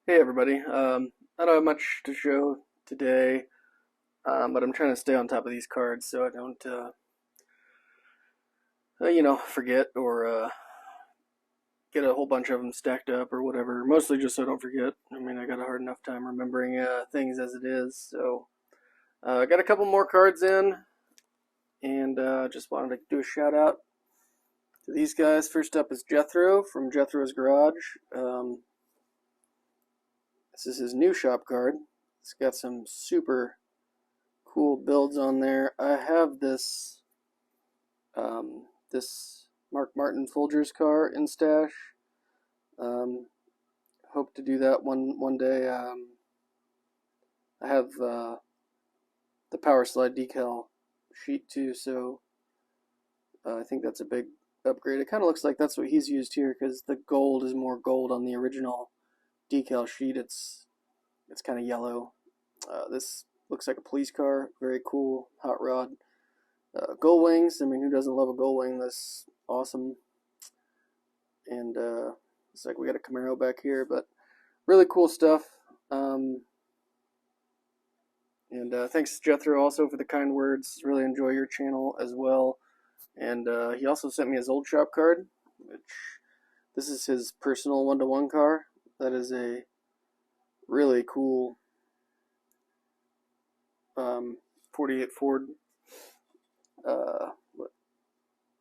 Hey everybody. I don't have much to show today, but I'm trying to stay on top of these cards so I don't, forget or get a whole bunch of them stacked up or whatever. Mostly just so I don't forget. I mean, I got a hard enough time remembering things as it is. So I got a couple more cards in, and just wanted to do a shout out to these guys. First up is Jethro from Jethro's Garage. This is his new shop card. It's got some super cool builds on there. I have this Mark Martin Folgers car in stash. Hope to do that one day. I have the power slide decal sheet too, so I think that's a big upgrade. It kind of looks like that's what he's used here because the gold is more gold on the original decal sheet. It's kind of yellow. This looks like a police car. Very cool hot rod. Gull wings. I mean, who doesn't love a gull wing? That's awesome. And it's like we got a Camaro back here, but really cool stuff. And thanks Jethro also for the kind words. Really enjoy your channel as well. And he also sent me his old shop card, which this is his personal 1-to-1 car. That is a really cool 48 Ford.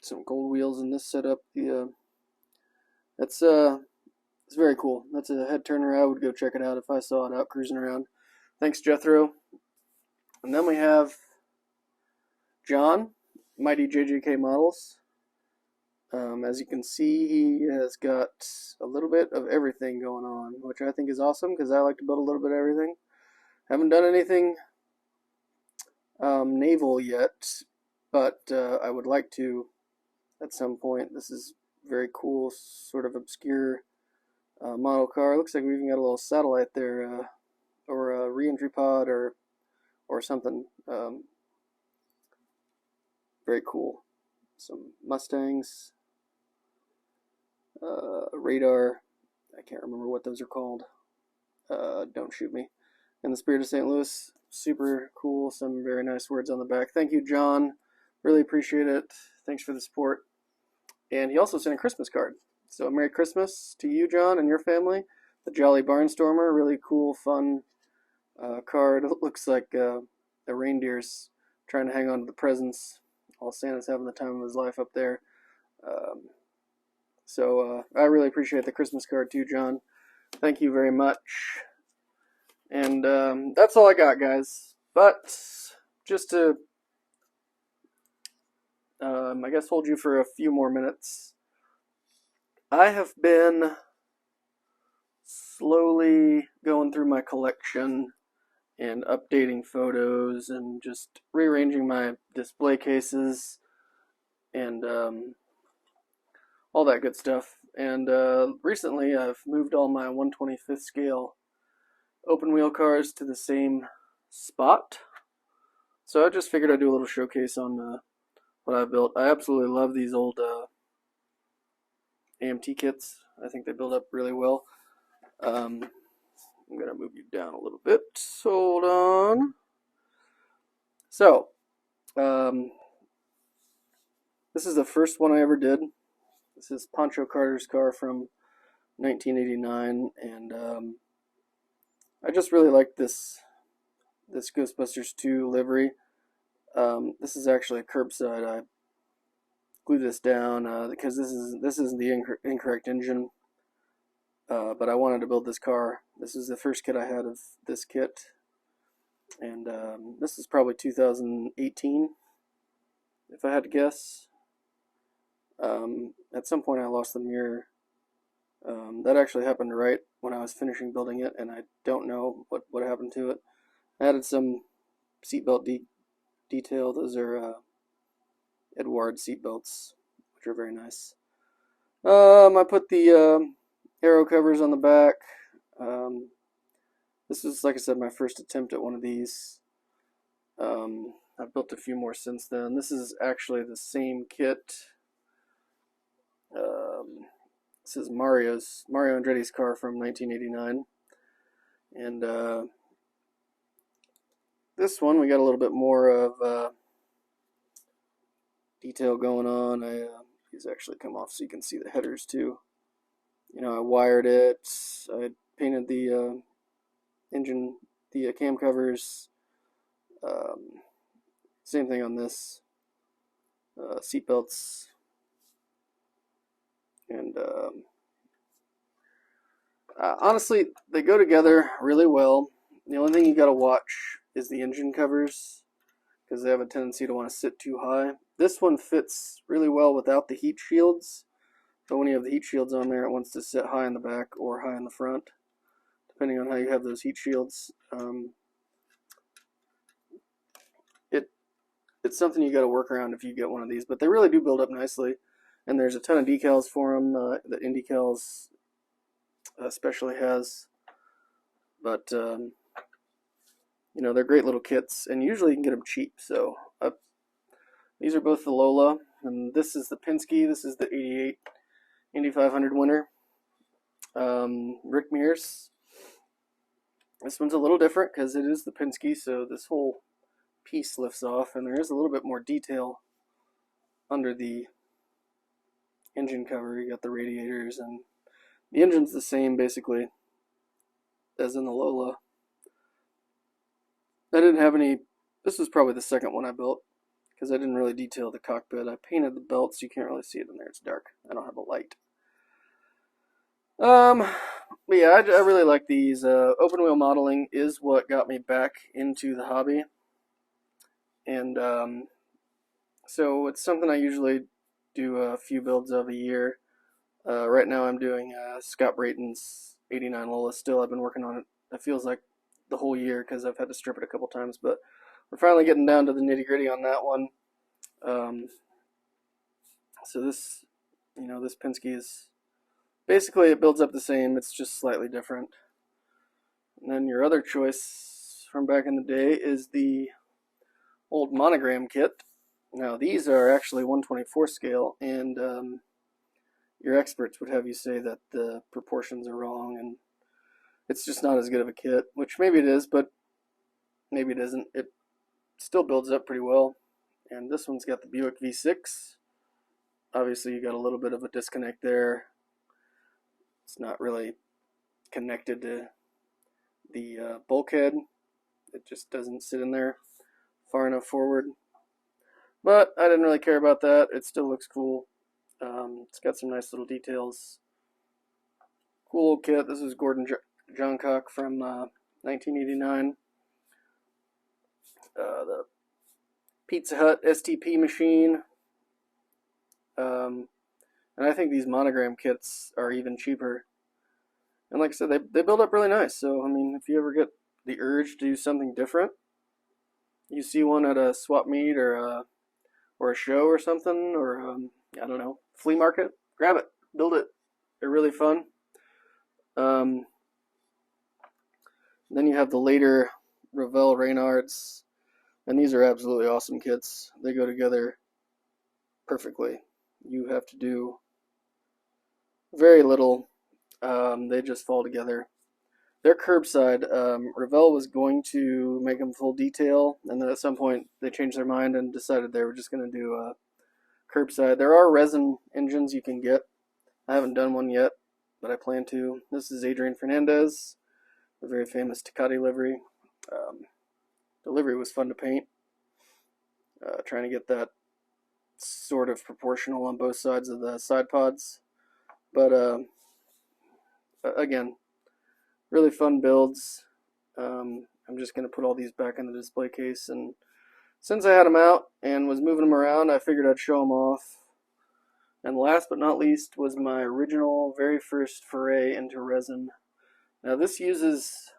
Some gold wheels in this setup. It's very cool. That's a head turner. I would go check it out if I saw it out cruising around. Thanks, Jethro. And then we have John, Mighty JJK Models. As you can see, he has got a little bit of everything going on, which I think is awesome because I like to build a little bit of everything. Haven't done anything naval yet, but I would like to at some point. This is very cool, sort of obscure model car. Looks like we even got a little satellite there, or a re-entry pod, or something. Very cool. Some Mustangs, radar. I can't remember what those are called. Don't shoot me. In the Spirit of St. Louis, super cool. Some very nice words on the back. Thank you, John. Really appreciate it. Thanks for the support. And he also sent a Christmas card. So Merry Christmas to you, John, and your family. The Jolly Barnstormer, really cool, fun card. It looks like a reindeer's trying to hang on to the presents while Santa's having the time of his life up there. So I really appreciate the Christmas card too, John. Thank you very much. And that's all I got, guys. But just to, I guess, hold you for a few more minutes. I have been slowly going through my collection and updating photos and just rearranging my display cases and all that good stuff. And recently I've moved all my 1/25th scale open wheel cars to the same spot. So I just figured I'd do a little showcase on what I built. I absolutely love these old AMT kits. I think they build up really well. I'm going to move you down a little bit. Hold on. So, this is the first one I ever did. This is Pancho Carter's car from 1989, and I just really like this Ghostbusters 2 livery. This is actually curbside. I glued this down because this isn't the incorrect engine. But I wanted to build this car. This is the first kit I had of this kit, and this is probably 2018, if I had to guess. At some point I lost the mirror. That actually happened right when I was finishing building it, and I don't know what happened to it. I added some seatbelt detail. Those are Edward seatbelts, which are very nice. I put the aero covers on the back. This was, like I said, my first attempt at one of these. I've built a few more since then. This is actually the same kit. This is Mario Andretti's car from 1989. And this one, we got a little bit more of detail going on. These actually come off so you can see the headers too. I wired it. I painted the engine, the cam covers. Same thing on this. Seat belts. And honestly, they go together really well. The only thing you got to watch is the engine covers, because they have a tendency to want to sit too high. This one fits really well without the heat shields, but when you have the heat shields on there, it wants to sit high in the back or high in the front, depending on how you have those heat shields. It's something you got to work around if you get one of these, but they really do build up nicely. And there's a ton of decals for them that Indy Decals especially has. But they're great little kits, and usually you can get them cheap. So these are both the Lola, and this is the Penske. This is the '88 Indy 500 winner. Rick Mears. This one's a little different because it is the Penske, so this whole piece lifts off, and there is a little bit more detail under the engine cover. You got the radiators, and the engine's the same basically as in the Lola. I didn't have any. This was probably the second one I built because I didn't really detail the cockpit. I painted the belt so you can't really see it in there. It's dark. I don't have a light. But yeah, I really like these. Open wheel modeling is what got me back into the hobby. And so it's something I usually do a few builds of a year. Right now I'm doing Scott Brayton's '89 Lola still. I've been working on it, it feels like the whole year because I've had to strip it a couple times. But we're finally getting down to the nitty gritty on that one. So this, this Penske is basically, it builds up the same. It's just slightly different. And then your other choice from back in the day is the old monogram kit. Now these are actually 1/24 scale, and your experts would have you say that the proportions are wrong, and it's just not as good of a kit, which maybe it is, but maybe it isn't. It still builds up pretty well. And this one's got the Buick V6. Obviously you got a little bit of a disconnect there. It's not really connected to the bulkhead. It just doesn't sit in there far enough forward. But I didn't really care about that. It still looks cool. It's got some nice little details. Cool old kit. This is Gordon Johncock from 1989. The Pizza Hut STP machine. And I think these monogram kits are even cheaper. And like I said, they build up really nice. So, I mean, if you ever get the urge to do something different, you see one at a swap meet or a show or something, or I don't know, flea market, grab it, build it. They're really fun. Then you have the later Revell Reynards, and these are absolutely awesome kits. They go together perfectly. You have to do very little. They just fall together. They're curbside. Revell was going to make them full detail, and then at some point they changed their mind and decided they were just going to do curbside. There are resin engines you can get. I haven't done one yet, but I plan to. This is Adrian Fernandez, a very famous Tecate livery. The livery was fun to paint. Trying to get that sort of proportional on both sides of the side pods. But again, really fun builds. I'm just going to put all these back in the display case, and since I had them out and was moving them around, I figured I'd show them off. And last but not least was my original, very first foray into resin. Now this uses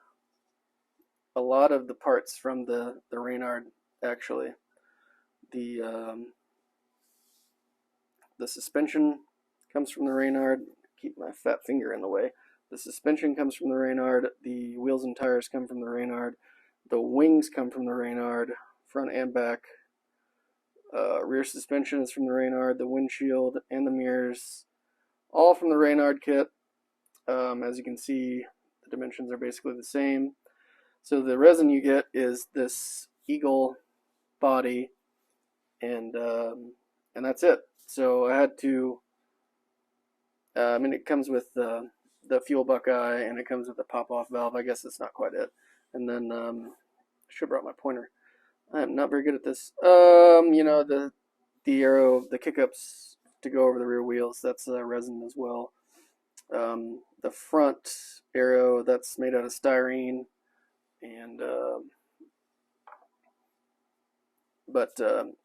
a lot of the parts from the Reynard, actually. The suspension comes from the Reynard. Keep my fat finger in the way. The suspension comes from the Reynard. The wheels and tires come from the Reynard. The wings come from the Reynard, front and back. Rear suspension is from the Reynard. The windshield and the mirrors, all from the Reynard kit. As you can see, The dimensions are basically the same. So the resin you get is this eagle body, and that's it. So I had to. And it comes with the fuel buckeye, and it comes with the pop-off valve. I guess that's not quite it. And then I should have brought my pointer. I am not very good at this. The arrow, the kick-ups to go over the rear wheels, that's resin as well. The front arrow, that's made out of styrene, and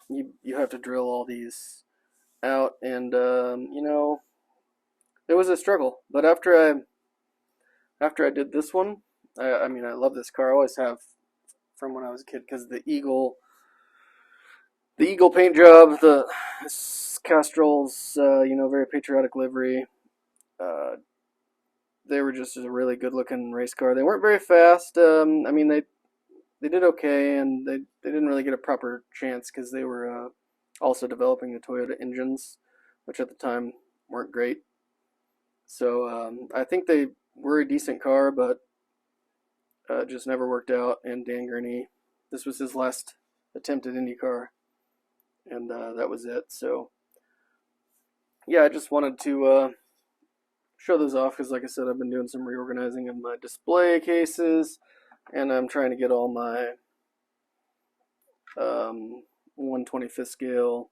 you have to drill all these out, and it was a struggle. But after I did this one, I mean, I love this car. I always have from when I was a kid, because the eagle paint job, the Castrol's, very patriotic livery. They were just a really good looking race car. They weren't very fast. I mean, they did okay, and they didn't really get a proper chance because they were also developing the Toyota engines, which at the time weren't great. So I think they were a decent car, but just never worked out. And Dan Gurney, this was his last attempt at IndyCar, and that was it. So yeah, I just wanted to show those off because, like I said, I've been doing some reorganizing of my display cases, and I'm trying to get all my 1/25th scale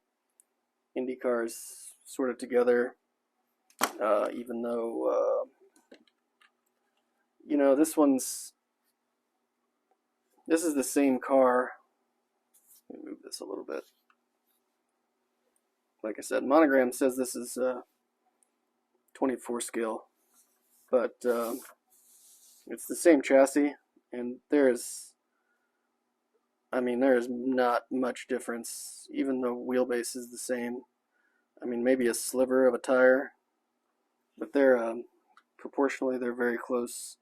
Indy cars sorted together, even though this is the same car. Let me move this a little bit. Like I said, Monogram says this is 24 scale, but it's the same chassis, and there is not much difference. Even the wheelbase is the same. I mean, maybe a sliver of a tire, but they're proportionally, they're very close.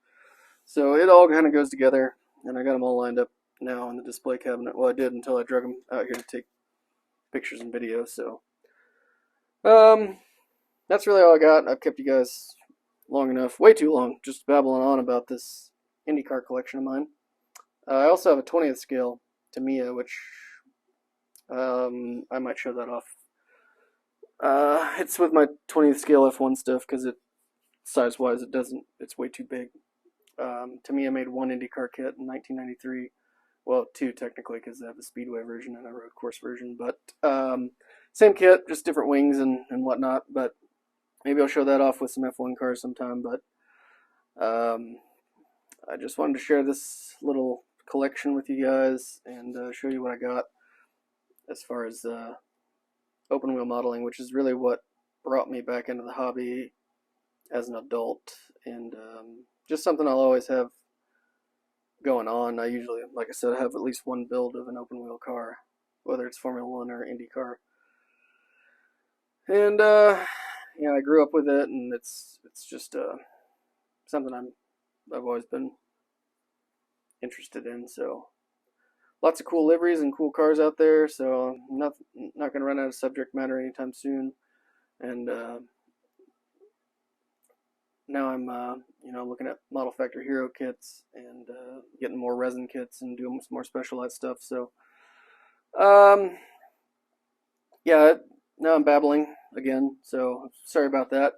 So it all kind of goes together, and I got them all lined up now in the display cabinet. Well, I did until I drug them out here to take pictures and videos. So that's really all I got. I've kept you guys long enough, way too long, just babbling on about this IndyCar collection of mine. I also have a 20th scale Tamiya, which I might show that off. It's with my 20th scale F1 stuff, because size-wise, it's way too big. Tamiya made one IndyCar kit in 1993. Well, two technically, because they have a speedway version and a road course version. But same kit, just different wings and whatnot. But maybe I'll show that off with some F1 cars sometime. But I just wanted to share this little collection with you guys and show you what I got as far as open wheel modeling, which is really what brought me back into the hobby as an adult, and just something I'll always have going on. I usually, like I said, I have at least one build of an open wheel car, whether it's Formula One or IndyCar. And I grew up with it, and it's just something I've always been interested in. So lots of cool liveries and cool cars out there. So I'm not going to run out of subject matter anytime soon. And now I'm looking at Model Factory Hero kits and getting more resin kits and doing some more specialized stuff. So now I'm babbling again, so sorry about that.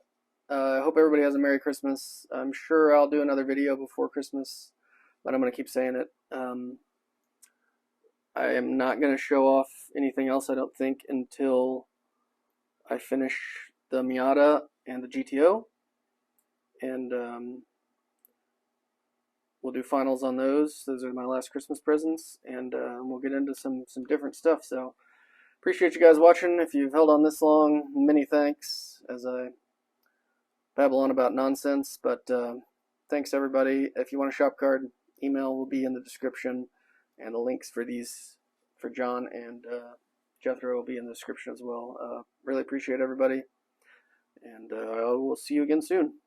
I hope everybody has a Merry Christmas. I'm sure I'll do another video before Christmas, but I'm going to keep saying it. I am not going to show off anything else, I don't think, until I finish the Miata and the GTO. And we'll do finals on those. Those are my last Christmas presents, and we'll get into some different stuff. So appreciate you guys watching. If you've held on this long, many thanks as I babble on about nonsense. But thanks everybody. If you want a shop card, email will be in the description, and the links for these for John and Jethro will be in the description as well. Really appreciate everybody, and I will see you again soon.